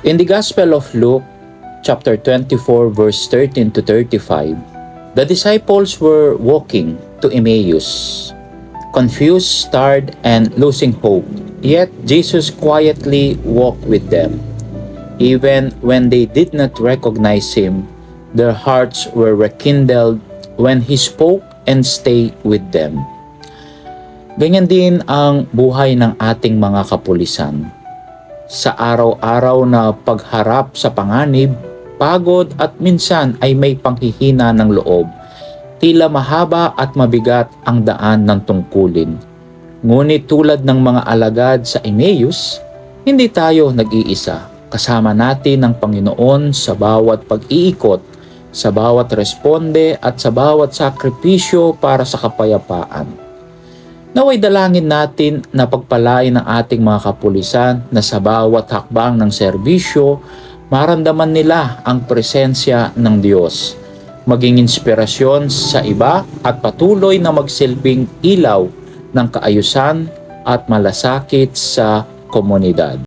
In the Gospel of Luke, chapter 24, verse 13 to 35, the disciples were walking to Emmaus, confused, tired, and losing hope. Yet Jesus quietly walked with them. Even when they did not recognize Him, their hearts were rekindled when He spoke and stayed with them. Ganyan din ang buhay ng ating mga kapulisan. Sa araw-araw na pagharap sa panganib, pagod at minsan ay may panghihina ng loob, tila mahaba at mabigat ang daan ng tungkulin. Ngunit tulad ng mga alagad sa Emmaus, hindi tayo nag-iisa. Kasama natin ang Panginoon sa bawat pag-iikot, sa bawat responde at sa bawat sakripisyo para sa kapayapaan. Naway dalangin natin na pagpalain ng ating mga kapulisan na sa bawat hakbang ng serbisyo, maramdaman nila ang presensya ng Diyos, maging inspirasyon sa iba at patuloy na magsilbing ilaw ng kaayusan at malasakit sa komunidad.